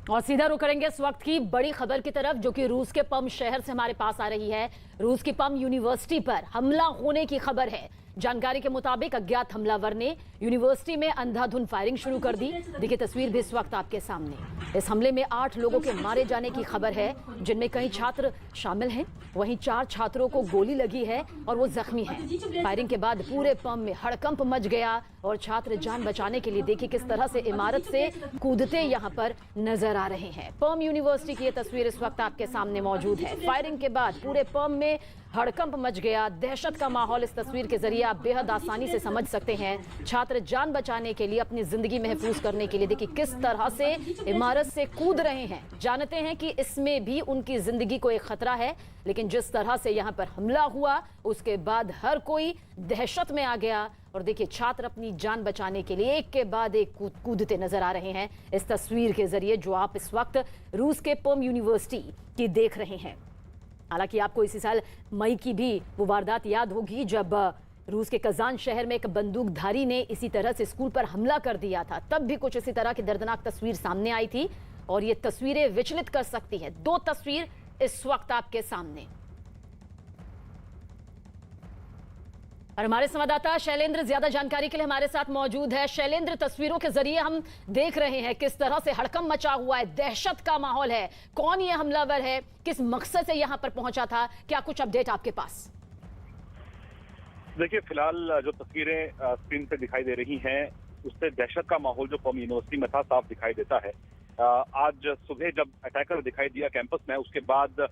और सीधा रुख करेंगे इस वक्त की बड़ी खबर की तरफ, जो कि रूस के पम शहर से हमारे पास आ रही है। रूस की पम यूनिवर्सिटी पर हमला होने की खबर है। जानकारी के मुताबिक अज्ञात हमलावर ने यूनिवर्सिटी में अंधाधुंध फायरिंग शुरू कर दी। देखिए तस्वीर भी इस वक्त आपके सामने। इस हमले में 8 लोगों के मारे जाने की खबर है, जिनमें कई छात्र शामिल हैं। वहीं 4 छात्रों को गोली लगी है और वो जख्मी हैं। फायरिंग के बाद पूरे पम में हड़कंप मच गया और छात्र जान बचाने के लिए देखिए किस तरह से इमारत से कूदते यहाँ पर नजर आ रहे हैं। पम यूनिवर्सिटी की ये तस्वीर इस वक्त आपके सामने मौजूद है। फायरिंग के बाद पूरे पम में हड़कंप मच गया, दहशत का माहौल। इस तस्वीर के जरिए आप बेहद आसानी से समझ सकते हैं। छात्र जान बचाने के लिए, अपनी जिंदगी महफूज करने के लिए देखिए किस तरह से इमारत से कूद रहे हैं। जानते हैं कि इसमें भी उनकी जिंदगी को एक खतरा है, लेकिन जिस तरह से यहाँ पर हमला हुआ उसके बाद हर कोई दहशत में आ गया। और देखिए छात्र अपनी जान बचाने के लिए एक के बाद एक कूदते नजर आ रहे हैं इस तस्वीर के जरिए, जो आप इस वक्त रूस के पम यूनिवर्सिटी की देख रहे हैं। हालांकि आपको इसी साल मई की भी वो वारदात याद होगी, जब रूस के कजान शहर में एक बंदूकधारी ने इसी तरह से स्कूल पर हमला कर दिया था। तब भी कुछ इसी तरह की दर्दनाक तस्वीर सामने आई थी और ये तस्वीरें विचलित कर सकती है। 2 तस्वीर इस वक्त आपके सामने। और हमारे संवाददाता शैलेंद्र ज्यादा जानकारी के लिए हमारे साथ मौजूद है। शैलेंद्र, तस्वीरों के जरिए हम देख रहे हैं किस तरह से हड़कंप मचा हुआ है, दहशत का माहौल है। कौन ये हमलावर है, किस मकसद से यहां पर पहुंचा था, क्या कुछ अपडेट आपके पास? देखिए फिलहाल जो तस्वीरें स्क्रीन पे दिखाई दे रही हैं उससे दहशत का माहौल जो पम यूनिवर्सिटी में था साफ दिखाई देता है। आज सुबह जब अटैकर दिखाई दिया कैंपस में, उसके बाद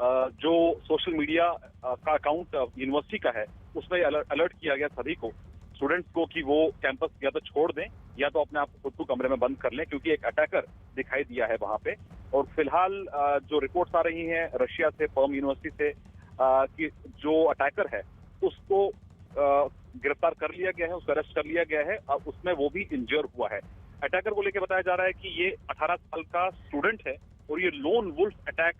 जो सोशल मीडिया का अकाउंट यूनिवर्सिटी का है उसमें अलर्ट किया गया सभी को, स्टूडेंट्स को, कि वो कैंपस या तो छोड़ दें या तो अपने आप को खुद को कमरे में बंद कर लें, क्योंकि एक अटैकर दिखाई दिया है वहां पे। और फिलहाल जो रिपोर्ट्स आ रही हैं रशिया से, पम यूनिवर्सिटी से, कि जो अटैकर है उसको गिरफ्तार कर लिया गया है, उसको अरेस्ट कर लिया गया है। अब उसमें वो भी इंजर हुआ है। अटैकर को लेकर बताया जा रहा है कि ये 18 साल का स्टूडेंट है और ये लोन वुल्फ अटैक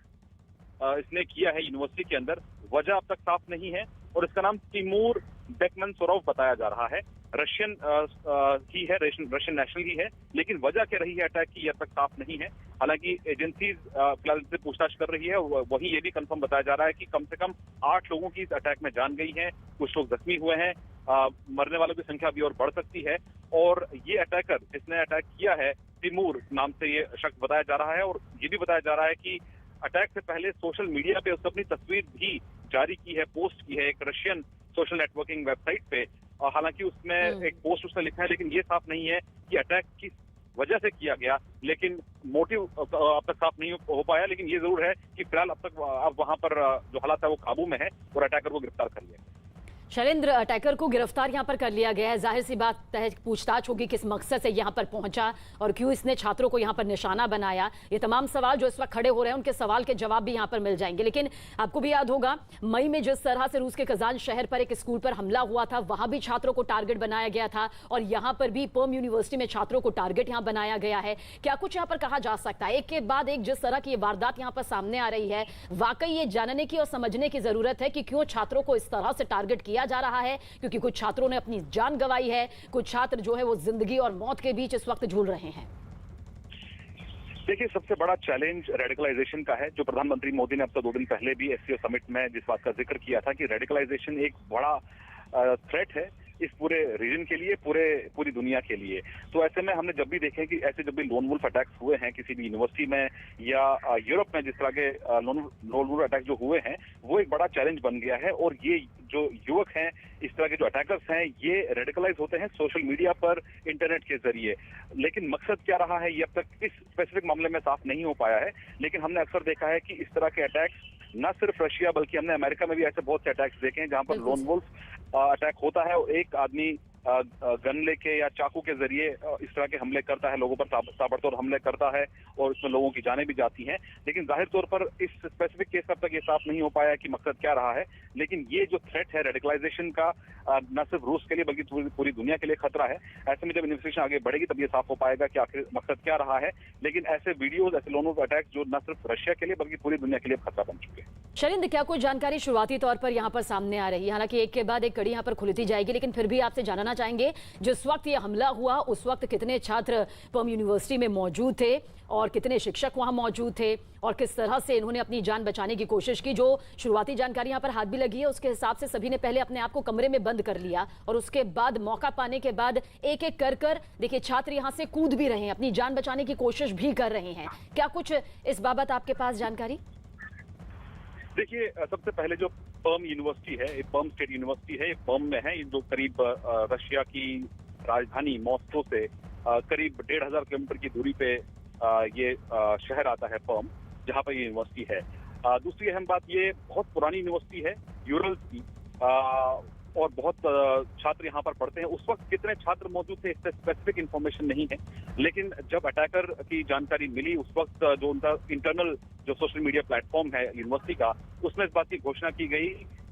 इसने किया है यूनिवर्सिटी के अंदर। वजह अब तक साफ नहीं है और इसका नाम तिमूर बेकमनसोरोव बताया जा रहा है। रशियन ही है, रशियन नेशनल ही है, लेकिन वजह क्या रही है अटैक की अब तक साफ नहीं है। हालांकि एजेंसीज फिलहाल से पूछताछ कर रही है। वहीं ये भी कंफर्म बताया जा रहा है कि कम से कम 8 लोगों की इस अटैक में जान गई है, कुछ लोग जख्मी हुए हैं, मरने वालों की संख्या भी और बढ़ सकती है। और ये अटैकर जिसने अटैक किया है, तिमूर नाम से ये शख्स बताया जा रहा है। और ये भी बताया जा रहा है कि अटैक से पहले सोशल मीडिया पे उसने अपनी तस्वीर भी जारी की है, पोस्ट की है एक रशियन सोशल नेटवर्किंग वेबसाइट पे। हालांकि उसमें एक पोस्ट उसने लिखा है, लेकिन ये साफ नहीं है कि अटैक किस वजह से किया गया, लेकिन मोटिव अब तक साफ नहीं हो पाया। लेकिन ये जरूर है कि फिलहाल अब वहां पर जो हालात है वो काबू में है और अटैकर को गिरफ्तार कर लिया। शैलेंद्र, अटैकर को गिरफ्तार यहां पर कर लिया गया है। जाहिर सी बात है पूछताछ होगी किस मकसद से यहां पर पहुंचा और क्यों इसने छात्रों को यहां पर निशाना बनाया। ये तमाम सवाल जो इस वक्त खड़े हो रहे हैं उनके सवाल के जवाब भी यहां पर मिल जाएंगे। लेकिन आपको भी याद होगा मई में जिस तरह से रूस के कजान शहर पर एक स्कूल पर हमला हुआ था, वहां भी छात्रों को टारगेट बनाया गया था और यहां पर भी पम यूनिवर्सिटी में छात्रों को टारगेट यहां बनाया गया है। क्या कुछ यहां पर कहा जा सकता है? एक के बाद एक जिस तरह की वारदात यहां पर सामने आ रही है, वाकई ये जानने की और समझने की जरूरत है कि क्यों छात्रों को इस तरह से टारगेट किया जा रहा है, क्योंकि कुछ छात्रों ने अपनी जान गंवाई है, कुछ छात्र जो है वो जिंदगी और मौत के बीच इस वक्त झूल रहे हैं। देखिए सबसे बड़ा चैलेंज रेडिकलाइजेशन का है, जो प्रधानमंत्री मोदी ने अब तो 2 दिन पहले भी एससीओ समिट में जिस बात का जिक्र किया था कि रेडिकलाइजेशन एक बड़ा थ्रेट है इस पूरे रीजन के लिए, पूरी दुनिया के लिए। तो ऐसे में हमने जब भी देखे कि ऐसे जब भी लोन वुल्फ अटैक्स हुए हैं किसी भी यूनिवर्सिटी में या यूरोप में, जिस तरह के लोन वुल्फ अटैक जो हुए हैं, वो एक बड़ा चैलेंज बन गया है। और ये जो युवक हैं, इस तरह के जो अटैकर्स हैं, ये रेडिकलाइज होते हैं सोशल मीडिया पर, इंटरनेट के जरिए। लेकिन मकसद क्या रहा है ये अब तक इस स्पेसिफिक मामले में साफ नहीं हो पाया है। लेकिन हमने अक्सर देखा है कि इस तरह के अटैक्स न सिर्फ रशिया बल्कि हमने अमेरिका में भी ऐसे बहुत से अटैक्स देखे हैं जहां पर लोन वुल्फ अटैक होता है और एक आदमी गन लेके या चाकू के जरिए इस तरह के हमले करता है, लोगों पर ताबड़तोड़ हमले करता है और उसमें लोगों की जानें भी जाती हैं। लेकिन जाहिर तौर पर इस स्पेसिफिक केस अब तक ये साफ नहीं हो पाया कि मकसद क्या रहा है। लेकिन ये जो थ्रेट है रेडिकलाइजेशन का, न सिर्फ रूस के लिए बल्कि पूरी दुनिया के लिए खतरा है। ऐसे में जब इन्वेस्टिगेशन आगे बढ़ेगी तब ये साफ हो पाएगा कि आखिर मकसद क्या रहा है। लेकिन ऐसे वीडियोज, ऐसे लोन वुल्फ अटैक जो न सिर्फ रशिया के लिए बल्कि पूरी दुनिया के लिए खतरा बन चुके हैं। शैलेंद्र, क्या कोई जानकारी शुरुआती तौर पर यहाँ पर सामने आ रही है? हालांकि एक के बाद एक कड़ी यहाँ पर खुलती जाएगी, लेकिन फिर भी आपसे जानना जानना चाहेंगे जिस वक्त ये हमला हुआ उस वक्त कितने छात्र पर्म यूनिवर्सिटी में मौजूद थे और कितने शिक्षक वहां मौजूद थे और किस तरह से इन्होंने अपनी जान बचाने की कोशिश की। जो शुरुआती जानकारी यहाँ पर हाथ भी लगी है उसके हिसाब से सभी ने पहले अपने आप को कमरे में बंद कर लिया और उसके बाद मौका पाने के बाद एक एक कर देखिए छात्र यहाँ से कूद भी रहे हैं, अपनी जान बचाने की कोशिश भी कर रहे हैं। क्या कुछ इस बाबत आपके पास जानकारी? देखिए, सबसे पहले जो पर्म यूनिवर्सिटी है, ये पर्म स्टेट यूनिवर्सिटी है, ये पर्म में है, ये जो करीब रशिया की राजधानी मॉस्को से करीब 1500 किलोमीटर की दूरी पे ये शहर आता है पर्म, जहाँ पर ये यूनिवर्सिटी है। दूसरी अहम बात, ये बहुत पुरानी यूनिवर्सिटी है यूरल्स की, और बहुत छात्र यहाँ पर पढ़ते हैं। उस वक्त कितने छात्र मौजूद थे इससे स्पेसिफिक इंफॉर्मेशन नहीं है, लेकिन जब अटैकर की जानकारी मिली उस वक्त जो उनका इंटरनल जो सोशल मीडिया प्लेटफॉर्म है यूनिवर्सिटी का, उसमें इस बात की घोषणा की गई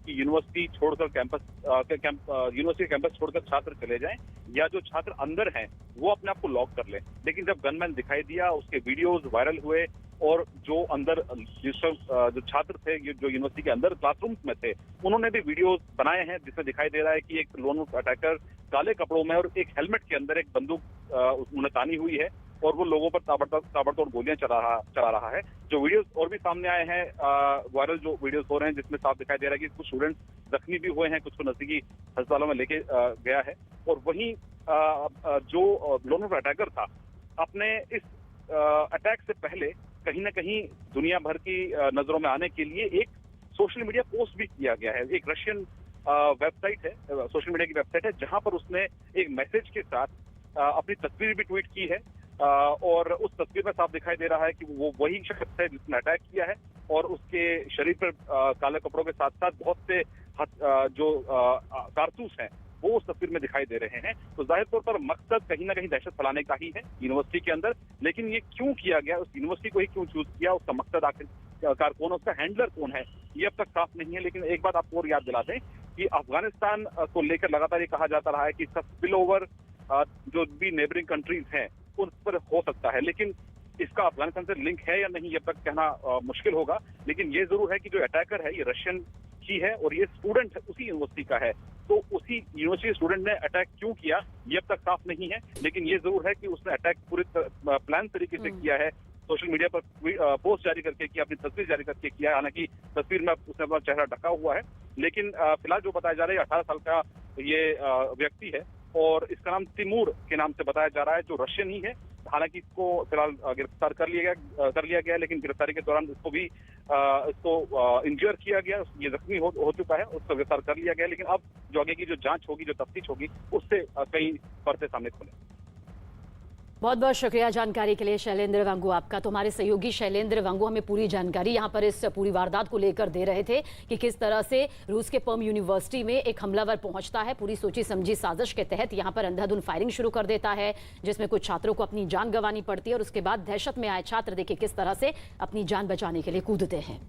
कि यूनिवर्सिटी छोड़कर यूनिवर्सिटी कैंपस छोड़कर छात्र चले जाएं या जो छात्र अंदर हैं वो अपने आप को लॉक कर लें। लेकिन जब गनमैन दिखाई दिया, उसके वीडियोज वायरल हुए और जो अंदर जो छात्र थे जो यूनिवर्सिटी के अंदर क्लासरूम्स में थे, उन्होंने भी वीडियोज बनाए हैं जिसमें दिखाई दे रहा है कि एक लोन अटैकर काले कपड़ों में और एक हेलमेट के अंदर एक बंदूक उन्हें तानी हुई है और वो लोगों पर ताबड़तोड़ गोलियां चला रहा है। जो वीडियोस और भी सामने आए हैं, वायरल जो वीडियोस हो रहे हैं, जिसमें साफ दिखाई दे रहा है कि कुछ स्टूडेंट्स जख्मी भी हुए हैं, कुछ को नजदीकी अस्पतालों में लेके गया है। और वहीं जो लोन अटैकर था, अपने इस अटैक से पहले कहीं ना कहीं दुनिया भर की नजरों में आने के लिए एक सोशल मीडिया पोस्ट भी किया गया है। एक रशियन वेबसाइट है, सोशल मीडिया की वेबसाइट है, जहां पर उसने एक मैसेज के साथ अपनी तस्वीर भी ट्वीट की है और उस तस्वीर में साफ दिखाई दे रहा है कि वो वही शख्स है जिसने अटैक किया है और उसके शरीर पर काले कपड़ों के साथ साथ बहुत से जो कारतूस हैं वो उस तस्वीर में दिखाई दे रहे हैं। तो जाहिर तौर पर मकसद कहीं ना कहीं दहशत फैलाने का ही है यूनिवर्सिटी के अंदर, लेकिन ये क्यों किया गया, उस यूनिवर्सिटी को ही क्यों चूज किया, उसका मकसद आखिरकार कौन है, उसका हैंडलर कौन है, ये अब तक साफ नहीं है। लेकिन एक बात आपको और याद दिला दें कि अफगानिस्तान को लेकर लगातार ये कहा जाता रहा है कि इसका स्पिल ओवर जो भी नेबरिंग कंट्रीज हैं उन पर हो सकता है, लेकिन इसका अफगानिस्तान से लिंक है या नहीं ये अब तक कहना मुश्किल होगा। लेकिन ये जरूर है कि जो अटैकर है ये रशियन की है और ये स्टूडेंट उसी यूनिवर्सिटी का है। तो उसी यूनिवर्सिटी स्टूडेंट ने अटैक क्यों किया ये अब तक साफ नहीं है, लेकिन ये जरूर है कि उसने अटैक पूरे प्लान तरीके से किया है, सोशल मीडिया पर पोस्ट जारी करके किया, अपनी तस्वीर जारी करके किया। हालांकि तस्वीर में उसने अपना चेहरा ढका हुआ है, लेकिन फिलहाल जो बताया जा रहा है 18 साल का ये व्यक्ति है और इसका नाम तिमूर के नाम से बताया जा रहा है, जो रशियन ही है। हालांकि इसको फिलहाल गिरफ्तार कर लिया गया, लेकिन गिरफ्तारी के दौरान इसको इंजर किया गया, ये जख्मी हो चुका है, उसको गिरफ्तार कर लिया गया। लेकिन अब जो आगे की जो जांच होगी, जो तफ्तीश होगी, उससे कई पर्दे सामने खुले। बहुत बहुत शुक्रिया जानकारी के लिए शैलेंद्र वांगू आपका। तो हमारे सहयोगी शैलेंद्र वांगू हमें पूरी जानकारी यहाँ पर इस पूरी वारदात को लेकर दे रहे थे कि किस तरह से रूस के पर्म यूनिवर्सिटी में एक हमलावर पहुंचता है, पूरी सोची समझी साजिश के तहत यहाँ पर अंधाधुंध फायरिंग शुरू कर देता है, जिसमें कुछ छात्रों को अपनी जान गंवानी पड़ती है और उसके बाद दहशत में आए छात्र देखिए किस तरह से अपनी जान बचाने के लिए कूदते हैं।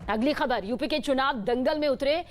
अगली खबर, यूपी के चुनाव दंगल में उतरे